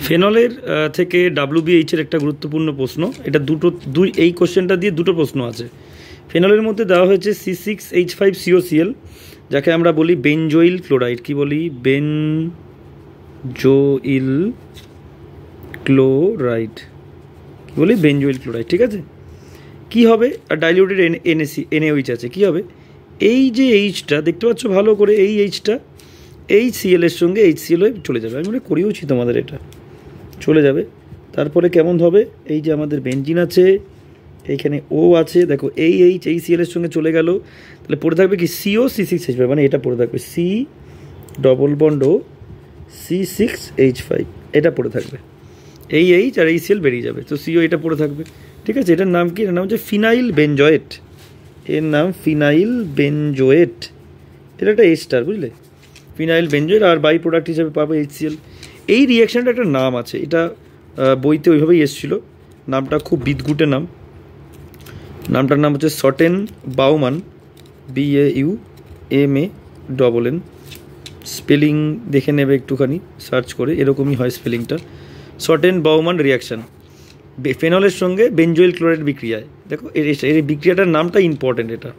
ফেনলের থেকে WBH এর একটা গুরুত্বপূর্ণ প্রশ্ন, এটা এই কোশ্চেনটা দিয়ে দুটো প্রশ্ন আছে। ফেনলের মধ্যে দেওয়া হয়েছে C6H5COCl, যাকে আমরা বলি বেনজোইল ক্লোরাইড। কি বলি? বেনজোইল ক্লোরাইড, কি বলি? বেনজোইল ক্লোরাইড, ঠিক আছে। কি হবে? আর ডাইলিউটেড NaOH আছে, কি হবে? এই যে এইচটা দেখতে পাচ্ছ ভালো করে, এই এইচটা এই Cl এর সঙ্গে HCl হয়ে চলে যাবে। আমি মনে করিয়েওছি তোমাদের, এটা চলে যাবে। তারপরে কেমন হবে? এই যে আমাদের বেনজিন আছে, এইখানে O আছে, দেখো এই Cl এর সঙ্গে চলে গেল, তাহলে পড়ে থাকবে কি? CO C6H5, মানে এটা পড়ে থাকবে C double bond O C6H5, এটা পড়ে থাকবে। এই H আর এই Cl বেরিয়ে যাবে, তো CO এটা পড়ে থাকবে, ঠিক আছে। এটার নাম কি? এটার নাম হচ্ছে ফিনাইল বেনজয়েট। এর নাম ফিনাইল বেনজোয়েট, এটা একটা এস্টার, বুঝলে? ফিনাইল বেনজোয়েট, আর বাই প্রোডাক্ট হিসেবে পাবো HCl। এই রিয়াকশানটা একটা নাম আছে, এটা বইতে ওইভাবেই এসেছিলো। নামটা খুব বিদঘুটে নাম। নামটার নাম হচ্ছে শটেন বাউমান, BAUMANN। স্পেলিং দেখে নেবে একটুখানি সার্চ করে, এরকমই হয় স্পেলিংটা, শটেন বাউমান রিয়াকশান। ফেনলের সঙ্গে বেনজোইল ক্লোরাইড বিক্রিয়ায়, দেখো এই বিক্রিয়াটার নামটা ইম্পর্টেন্ট এটা।